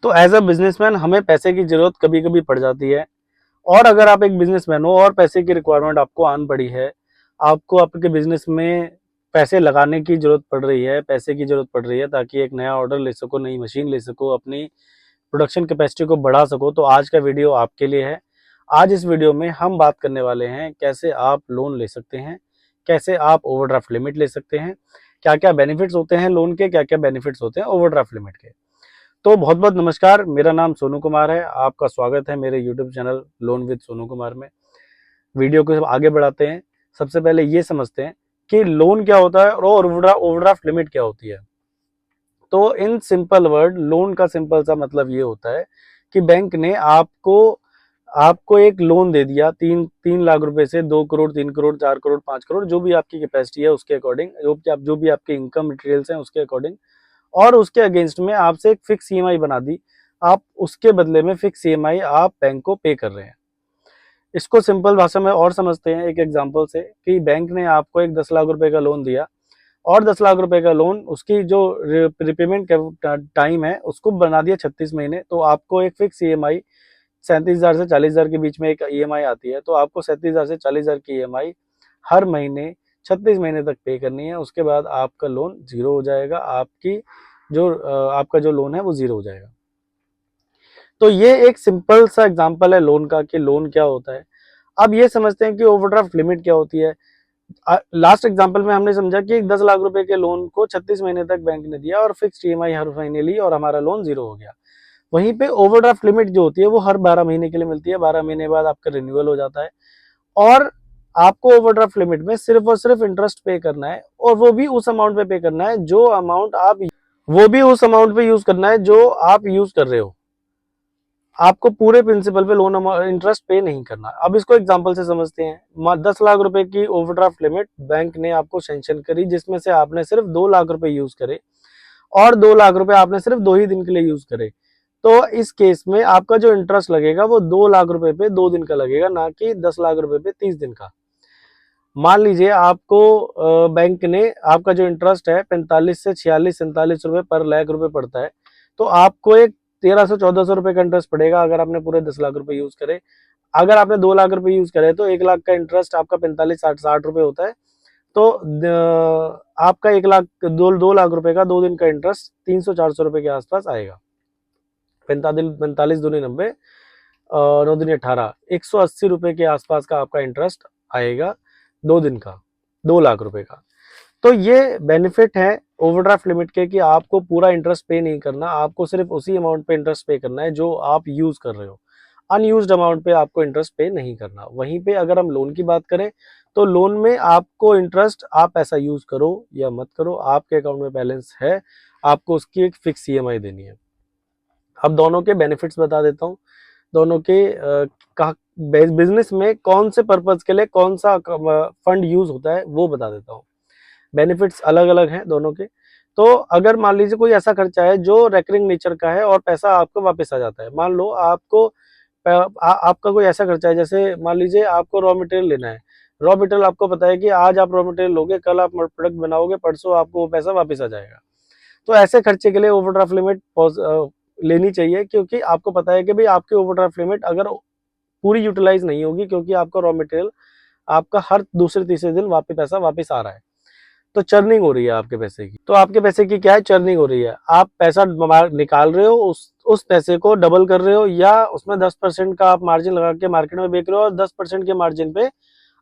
तो as a businessman हमें पैसे की जरूरत कभी कभी पड़ जाती है। और अगर आप एक बिजनेसमैन हो और पैसे की रिक्वायरमेंट आपको आन पड़ी है, आपको आपके बिजनेस में पैसे लगाने की जरूरत पड़ रही है, पैसे की जरूरत पड़ रही है ताकि एक नया ऑर्डर ले सको, नई मशीन ले सको, अपनी प्रोडक्शन कैपेसिटी को बढ़ा सको, तो आज का वीडियो आपके लिए है। आज इस वीडियो में हम बात करने वाले हैं कैसे आप लोन ले सकते हैं, कैसे आप ओवरड्राफ्ट लिमिट ले सकते हैं, क्या क्या बेनिफिट्स होते हैं लोन के, क्या क्या बेनिफिट्स होते हैं ओवरड्राफ्ट लिमिट के। तो बहुत बहुत नमस्कार, मेरा नाम सोनू कुमार है। आपका स्वागत है मेरे YouTube channel loan with Sonu Kumar में। वीडियो को आगे बढ़ाते हैं। सबसे पहले ये समझते हैं कि लोन क्या होता है और ओवरड्राफ्ट लिमिट क्या होती है। तो इन सिंपल वर्ड, लोन का सिंपल सा मतलब ये होता है कि बैंक ने आपको आपको एक लोन दे दिया, तीन तीन लाख रुपए से 2 करोड़, 3 करोड़, 4 करोड़, 5 करोड़, जो भी आपकी कैपेसिटी है उसके अकॉर्डिंग, जो भी आपके इनकम मटेरियल्स हैं उसके अकॉर्डिंग, और उसके अगेंस्ट में आपसे एक फिक्स ईएमआई बना दी। आप उसके बदले में फिक्स ईएमआई आप बैंक को पे कर रहे हैं। इसको सिंपल भाषा में और समझते हैं एक एग्जांपल से, कि बैंक ने आपको एक 10 लाख रुपए का लोन दिया और 10 लाख रुपए का लोन, उसकी जो रिपेमेंट टाइम है उसको बना दिया 36 महीने। तो आपको एक फिक्स ईएमआई 37,000 से 40,000 के बीच में एक ईएमआई आती है। तो आपको 37,000 से 40,000 की ईएमआई हर महीने 36 महीने तक पे करनी है। उसके बाद आपका लोन जीरो हो जाएगा, आपका जो लोन है वो जीरो हो जाएगा। तो ये एक सिंपल सा एग्जांपल है लोन का, कि लोन क्या होता है। अब ये समझते हैं कि ओवरड्राफ्ट लिमिट क्या होती है। लास्ट एग्जांपल में हमने समझा कि 10 लाख रुपए के लोन को 36 महीने तक बैंक ने दिया और फिक्स्ड ईएमआई हर महीने ली और हमारा लोन जीरो हो गया। वहीं पे ओवरड्राफ्ट लिमिट जो होती है वो हर 12 महीने के लिए मिलती है। 12 महीने बाद आपका रिन्यूअल हो जाता है और आपको ओवरड्राफ्ट लिमिट में सिर्फ और सिर्फ इंटरेस्ट पे करना है, और वो भी उस अमाउंट पे करना है जो अमाउंट आप वो भी उस अमाउंट पे यूज करना है जो आप यूज कर रहे हो। आपको पूरे प्रिंसिपल पे लोन इंटरेस्ट पे नहीं करना। अब इसको एग्जांपल से समझते हैं। 10 लाख रुपए की ओवरड्राफ्ट लिमिट बैंक ने आपको सैंक्शन करी, जिसमें से आपने सिर्फ 2 लाख रुपए यूज करे और 2 लाख रुपए आपने सिर्फ 2 ही दिन के लिए यूज करे। तो इस केस में आपका जो इंटरेस्ट लगेगा वो 2 लाख रुपए पे 2 दिन का लगेगा, ना कि 10 लाख रुपए पे 30 दिन का। मान लीजिए आपको बैंक ने आपका जो इंटरेस्ट है 45 से 46, 47 रुपए पर लाख रुपए पड़ता है। तो आपको एक 1300-1400 रुपए का इंटरेस्ट पड़ेगा अगर आपने पूरे 10 लाख रुपए यूज करे। अगर आपने 2 लाख रुपए यूज करे तो 1 लाख का इंटरेस्ट आपका 45-60 रुपए होता है। तो आपका 1 लाख, 2 लाख रुपए का 2 दिन का इंटरेस्ट 300-400 रुपए के आसपास आएगा। 45 दूनी 90, 9 दूनी 18, 180 रुपए के आसपास का आपका इंटरेस्ट आएगा 2 दिन का, 2 लाख रुपए का। तो ये बेनिफिट है ओवरड्राफ्ट लिमिट के, कि आपको पूरा इंटरेस्ट पे नहीं करना, आपको सिर्फ उसी अमाउंट पे इंटरेस्ट पे करना है जो आप यूज कर रहे हो। अनयूज्ड अमाउंट पे आपको इंटरेस्ट पे नहीं करना। वहीं पे अगर हम लोन की बात करें तो लोन में आपको इंटरेस्ट, आप पैसा यूज करो या मत करो, आपके अकाउंट में बैलेंस है, आपको उसकी एक फिक्स ईएमआई देनी है। अब दोनों के बेनिफिट्स बता देता हूँ। दोनों के बिजनेस में कौन से पर्पज के लिए कौन सा फंड यूज होता है वो बता देता हूँ। बेनिफिट्स अलग अलग हैं दोनों के। तो अगर मान लीजिए कोई ऐसा खर्चा है जो रेकरिंग नेचर का है और पैसा आपको वापस आ जाता है। मान लो आपका कोई ऐसा खर्चा है, जैसे मान लीजिए आपको रॉ मटेरियल लेना है। रॉ मटेरियल आपको पता है कि आज आप रॉ मटेरियल लोगे, कल आप प्रोडक्ट बनाओगे, परसों आपको वो पैसा वापस आ जाएगा। तो ऐसे खर्चे के लिए ओवरड्राफ्ट लिमिट लेनी चाहिए, क्योंकि आपको पता है कि भाई आपकी ओवरड्राफ्ट लिमिट अगर पूरी यूटिलाइज नहीं होगी, क्योंकि आपका रॉ मटेरियल आपका हर दूसरे तीसरे दिन पैसा वापस आ रहा है, तो चर्निंग हो रही है आपके पैसे की। तो आपके पैसे की क्या है, चर्निंग हो रही है। आप पैसा निकाल रहे हो, उस पैसे को डबल कर रहे हो, या उसमें 10% का आप मार्जिन लगा के मार्केट में बेच रहे हो और 10% के मार्जिन पे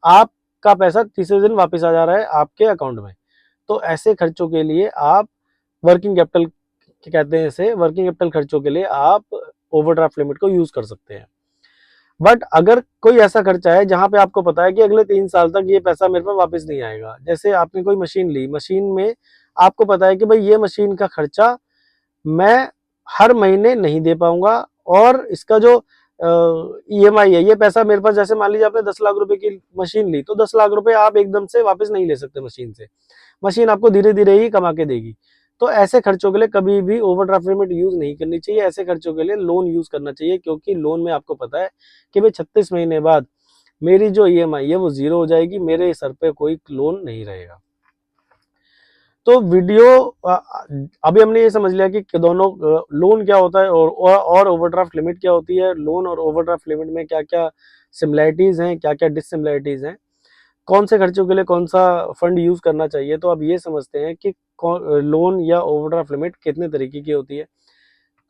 आपका पैसा तीसरे दिन वापस आ जा रहा है आपके अकाउंट में। तो ऐसे खर्चों के लिए आप वर्किंग कैपिटल कहते हैं इसे, वर्किंग कैपिटल खर्चों के लिए आप ओवरड्राफ्ट लिमिट को यूज कर सकते हैं। बट अगर कोई ऐसा खर्चा है जहां पे आपको पता है कि अगले 3 साल तक ये पैसा मेरे पास वापस नहीं आएगा, जैसे आपने कोई मशीन ली, मशीन में आपको पता है कि भाई ये मशीन का खर्चा मैं हर महीने नहीं दे पाऊंगा, और इसका जो ईएमआई है, ये पैसा मेरे पास, जैसे मान लीजिए आपने 10 लाख रुपए की मशीन ली, तो 10 लाख रुपए आप एकदम से वापस नहीं ले सकते मशीन से। मशीन आपको धीरे धीरे ही कमा के देगी। तो ऐसे खर्चों के लिए कभी भी ओवरड्राफ्ट लिमिट यूज नहीं करनी चाहिए। ऐसे खर्चों के लिए लोन यूज करना चाहिए, क्योंकि लोन में आपको पता है कि भाई 36 महीने बाद मेरी जो ईएमआई है वो जीरो हो जाएगी, मेरे सर पे कोई लोन नहीं रहेगा। तो वीडियो अभी हमने ये समझ लिया कि दोनों लोन क्या होता है और ओवरड्राफ्ट लिमिट क्या होती है। लोन और ओवरड्राफ्ट लिमिट में क्या क्या सिमिलैरिटीज हैं, क्या क्या डिससिमिलैरिटीज हैं, कौन से खर्चों के लिए कौन सा फंड यूज करना चाहिए। तो अब ये समझते हैं कि लोन या ओवरड्राफ्ट लिमिट कितने तरीके की होती है।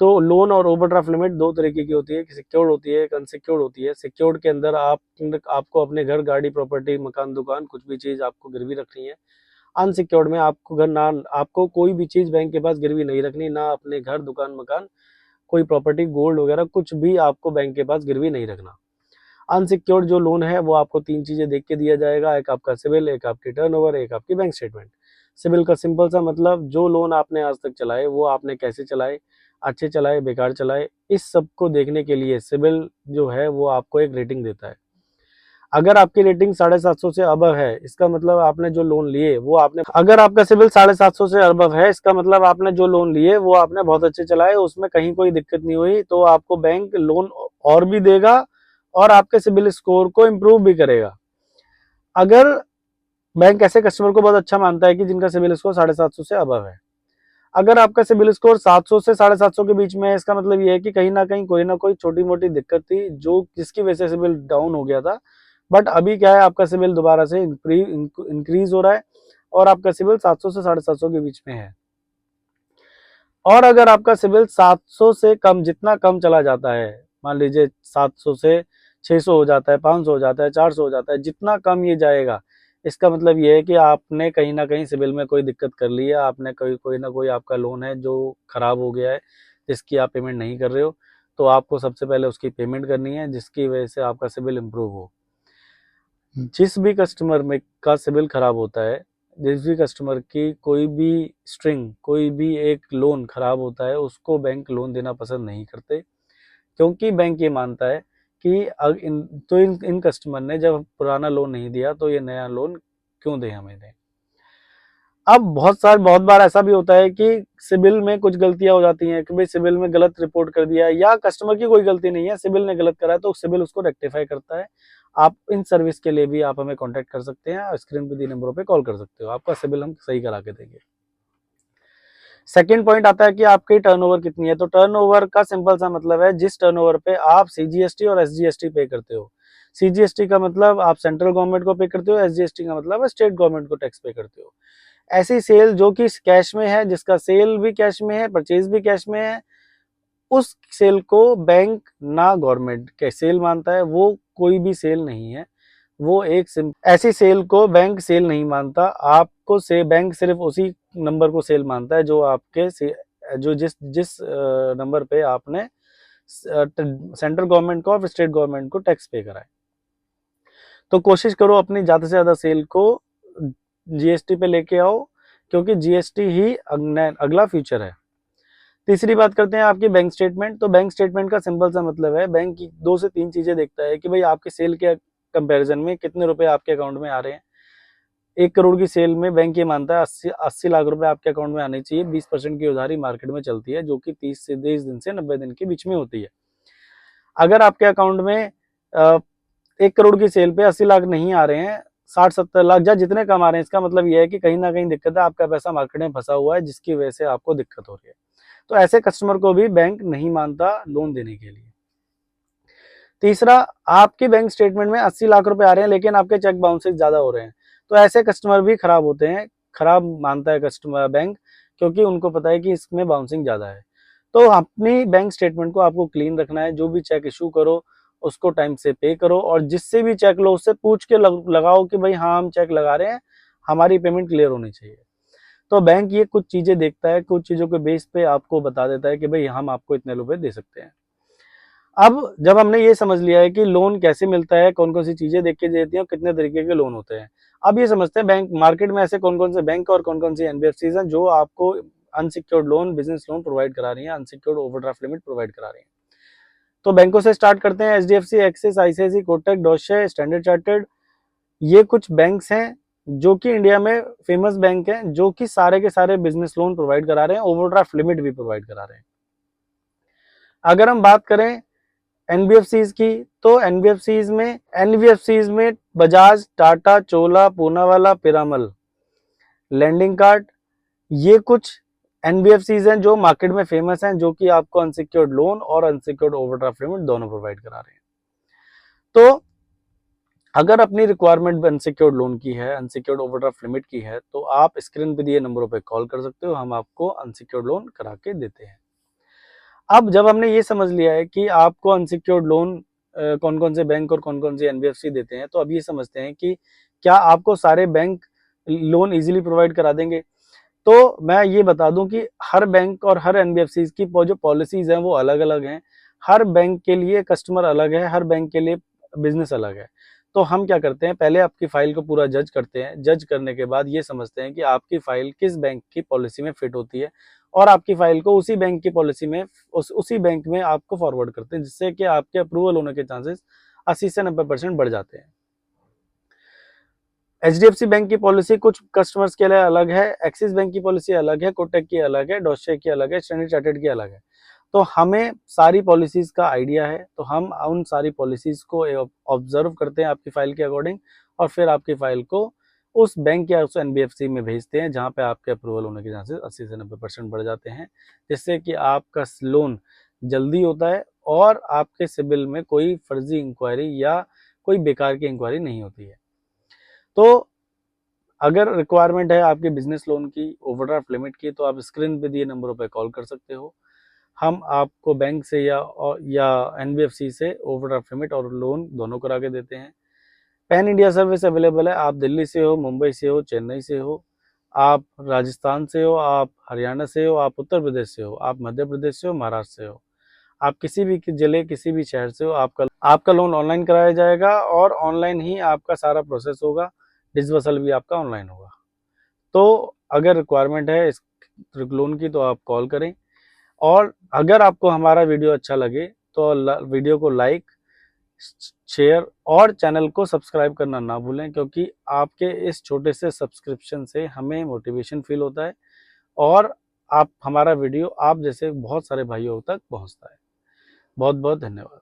तो लोन और ओवरड्राफ्ट लिमिट दो तरीके की होती है, एक सिक्योर्ड होती है, एक अनसिक्योर्ड होती है। सिक्योर्ड के अंदर आपको अपने घर, गाड़ी, प्रॉपर्टी, मकान, दुकान, कुछ भी चीज आपको गिरवी रखनी है। अनसिक्योर्ड में आपको घर ना, आपको कोई भी चीज बैंक के पास गिरवी नहीं रखनी, ना अपने घर, दुकान, मकान, कोई प्रॉपर्टी, गोल्ड वगैरह कुछ भी आपको बैंक के पास गिरवी नहीं रखना। अनसिक्योर्ड जो लोन है वो आपको तीन चीजें देख के दिया जाएगा, एक आपका सिविल, एक आपकी टर्नओवर, एक आपकी बैंक स्टेटमेंट। सिविल का सिंपल सा मतलब जो लोन आपने आज तक चलाए वो आपने कैसे चलाए, अच्छे चलाए, बेकार चलाए, इस सब को देखने के लिए सिविल जो है वो आपको एक रेटिंग देता है। अगर आपकी रेटिंग 750 से अबव है, इसका मतलब आपने जो लोन लिए वो आपने, अगर आपका सिविल 750 से अबव है, इसका मतलब आपने जो लोन लिए वो आपने बहुत अच्छे चलाए, उसमें कहीं कोई दिक्कत नहीं हुई, तो आपको बैंक लोन और भी देगा और आपके सिविल स्कोर को इम्प्रूव भी करेगा। अगर बैंक ऐसे कस्टमर को बहुत अच्छा मानता है कि जिनका सिविल स्कोर 750 से अबव है। अगर आपका सिविल स्कोर 700 से 750 के बीच में है, इसका मतलब ये है कि कहीं ना कोई छोटी मोटी दिक्कत थी जो जिसकी वजह से सिविल डाउन हो गया था। बट अभी क्या है, आपका सिविल दोबारा से इंक्रीज हो रहा है और आपका सिविल 700 से 750 के बीच में है। और अगर आपका सिविल 700 से कम, जितना कम चला जाता है, मान लीजिए 700 से 600 हो जाता है, 500 हो जाता है, 400 हो जाता है, जितना कम ये जाएगा, इसका मतलब ये है कि आपने कहीं ना कहीं सिविल में कोई दिक्कत कर ली है, आपने कोई ना कोई आपका लोन है जो खराब हो गया है, जिसकी आप पेमेंट नहीं कर रहे हो। तो आपको सबसे पहले उसकी पेमेंट करनी है, जिसकी वजह से आपका सिविल इम्प्रूव हो। जिस भी कस्टमर में का सिविल खराब होता है, जिस भी कस्टमर की कोई भी स्ट्रिंग, कोई भी एक लोन खराब होता है, उसको बैंक लोन देना पसंद नहीं करते, क्योंकि बैंक ये मानता है कि इन कस्टमर ने जब पुराना लोन नहीं दिया तो ये नया लोन क्यों दे हमें दे। अब बहुत बार ऐसा भी होता है कि सिविल में कुछ गलतियां हो जाती हैं कि भाई सिविल में गलत रिपोर्ट कर दिया, या कस्टमर की कोई गलती नहीं है, सिविल ने गलत करा है, तो सिविल उसको रेक्टिफाई करता है। आप इन सर्विस के लिए भी आप हमें कांटेक्ट कर सकते हैं, स्क्रीन पे दी नंबरों पे कॉल कर सकते हो, आपका सिविल हम सही करा के देंगे। सेकंड पॉइंट आता है कि आपकी टर्नओवर कितनी है। तो टर्नओवर का सिंपल सा मतलब है जिस टर्नओवर पे आप सीजीएसटी और एसजीएसटी पे करते हो। सीजीएसटी का मतलब आप सेंट्रल गवर्नमेंट को पे करते हो, एसजीएसटी का मतलब स्टेट गवर्नमेंट को टैक्स पे करते हो। ऐसी सेल जो कि कैश में है, जिसका सेल भी कैश में है, परचेज भी कैश में है, उस सेल को बैंक ना गवर्नमेंट के सेल मानता है, वो कोई भी सेल नहीं है, वो एक ऐसी सेल को बैंक सेल नहीं मानता। आपको से बैंक सिर्फ उसी नंबर को सेल मानता है जो आपके जो जिस जिस नंबर पे आपने सेंट्रल गवर्नमेंट को और स्टेट गवर्नमेंट को टैक्स पे करा है। तो कोशिश करो अपनी ज्यादा से ज्यादा सेल को जीएसटी पे लेके आओ, क्योंकि जीएसटी ही अगला फ्यूचर है। तीसरी बात करते हैं आपकी बैंक स्टेटमेंट। तो बैंक स्टेटमेंट का सिंपल सा मतलब है, बैंक की 2 से 3 चीजें देखता है कि भाई आपके सेल के कंपैरिजन में कितने रुपए आपके अकाउंट में आ रहे हैं। 1 करोड़ की सेल में बैंक ये मानता है 80 लाख रुपए आपके अकाउंट में आने चाहिए। 20% की उधारी मार्केट में चलती है, जो कि 30 से 30 दिन से 90 दिन के बीच में होती है। अगर आपके अकाउंट में 1 करोड़ की सेल पे 80 लाख नहीं आ रहे हैं, 60-70 लाख या जितने कम आ रहे हैं, इसका मतलब यह है कि कहीं ना कहीं दिक्कत है, आपका पैसा मार्केट में फंसा हुआ है, जिसकी वजह से आपको दिक्कत हो रही है। तो ऐसे कस्टमर को भी बैंक नहीं मानता लोन देने के लिए। तीसरा, आपके बैंक स्टेटमेंट में 80 लाख रुपए आ रहे हैं लेकिन आपके चेक बाउंसेस ज्यादा हो रहे हैं, तो ऐसे कस्टमर भी खराब होते हैं, खराब मानता है कस्टमर बैंक, क्योंकि उनको पता है कि इसमें बाउंसिंग ज्यादा है। तो अपनी बैंक स्टेटमेंट को आपको क्लीन रखना है। जो भी चेक इशू करो उसको टाइम से पे करो, और जिससे भी चेक लो उससे पूछ के लगाओ कि भाई हाँ हम चेक लगा रहे हैं, हमारी पेमेंट क्लियर होनी चाहिए। तो बैंक ये कुछ चीजें देखता है, कुछ चीजों के बेस पे आपको बता देता है कि भाई हम आपको इतने रुपए दे सकते हैं। अब जब हमने ये समझ लिया है कि लोन कैसे मिलता है, कौन कौन सी चीजें देख के देती हैं, कितने तरीके के लोन होते हैं, अब ये समझते हैं बैंक मार्केट में ऐसे कौन कौन से बैंक और कौन कौन सी एनबीएफसी हैं जो आपको unsecured loan, business loan provide करा रही है, अनसिक्योर्ड ओवरड्राफ्ट लिमिट प्रोवाइड करा रही है। तो बैंकों से स्टार्ट करते हैं, HDFC, Axis, ICIC, Kotak, Deutsche, standard chartered. ये कुछ बैंक्स हैं जो कि इंडिया में फेमस बैंक हैं, जो कि सारे के सारे बिजनेस लोन प्रोवाइड करा रहे हैं, ओवरड्राफ्ट लिमिट भी प्रोवाइड करा रहे हैं। अगर हम बात करें एनबीएफसीज की, तो एनबीएफसीज में बजाज, टाटा, चोला, पूनावाला, पिरामल, लैंडिंग कार्ड, ये कुछ एनबीएफसीज हैं जो मार्केट में फेमस हैं, जो कि आपको अनसिक्योर्ड लोन और अनसिक्योर्ड ओवरड्राफ्ट लिमिट दोनों प्रोवाइड करा रहे हैं। तो अगर अपनी रिक्वायरमेंट अनसिक्योर्ड लोन की है, अनसिक्योर्ड ओवरड्राफ्ट लिमिट की है, तो आप स्क्रीन पे दिए नंबरों पे कॉल कर सकते हो, हम आपको अनसिक्योर्ड लोन करा के देते हैं। अब जब हमने ये समझ लिया है कि आपको अनसिक्योर्ड लोन कौन कौन से बैंक और कौन कौन से एनबीएफसी देते हैं, तो अब ये समझते हैं कि क्या आपको सारे बैंक लोन इजीली प्रोवाइड करा देंगे। तो मैं ये बता दूं कि हर बैंक और हर एनबीएफसी की जो पॉलिसीज हैं वो अलग अलग हैं। हर बैंक के लिए कस्टमर अलग है, हर बैंक के लिए बिजनेस अलग है। तो हम क्या करते हैं, पहले आपकी फाइल को पूरा जज करते हैं, जज करने के बाद ये समझते हैं कि आपकी फाइल किस बैंक की पॉलिसी में फिट होती है, और आपकी फाइल को उसी बैंक की पॉलिसी में उसी बैंक में आपको फॉरवर्ड करते हैं, जिससे कि आपके अप्रूवल होने के चांसेस 80 से 90% बढ़ जाते हैं। एचडीएफसी बैंक की पॉलिसी कुछ कस्टमर्स के लिए अलग है, एक्सिस बैंक की पॉलिसी अलग है, कोटक की अलग है, डॉशे की अलग है, स्टैंडर्ड चार्टर्ड की अलग है। तो हमें सारी पॉलिसीज का आइडिया है, तो हम उन सारी पॉलिसीज को ऑब्जर्व करते हैं आपकी फाइल के अकॉर्डिंग, और फिर आपकी फाइल को उस बैंक या उस एनबीएफसी में भेजते हैं जहां पे आपके अप्रूवल होने के चांसेस 80 से 90% बढ़ जाते हैं, जिससे कि आपका लोन जल्दी होता है और आपके सिबिल में कोई फर्जी इंक्वायरी या कोई बेकार की इंक्वायरी नहीं होती है। तो अगर रिक्वायरमेंट है आपके बिजनेस लोन की, ओवरड्राफ्ट लिमिट की, तो आप स्क्रीन पे दिए नंबरों पे कॉल कर सकते हो। हम आपको बैंक से या एनबीएफसी से ओवरड्राफ्ट लिमिट और लोन दोनों करा के देते हैं। पैन इंडिया सर्विस अवेलेबल है। आप दिल्ली से हो, मुंबई से हो, चेन्नई से हो, आप राजस्थान से हो, आप हरियाणा से हो, आप उत्तर प्रदेश से हो, आप मध्य प्रदेश से हो, महाराष्ट्र से हो, आप किसी भी जिले किसी भी शहर से हो, आपका लोन ऑनलाइन कराया जाएगा और ऑनलाइन ही आपका सारा प्रोसेस होगा। डिसबर्सल भी आपका ऑनलाइन होगा। तो अगर रिक्वायरमेंट है इस लोन की तो आप कॉल करें, और अगर आपको हमारा वीडियो अच्छा लगे तो वीडियो को लाइक, शेयर और चैनल को सब्सक्राइब करना ना भूलें, क्योंकि आपके इस छोटे से सब्सक्रिप्शन से हमें मोटिवेशन फील होता है और आप हमारा वीडियो आप जैसे बहुत सारे भाइयों तक पहुंचता है। बहुत बहुत धन्यवाद।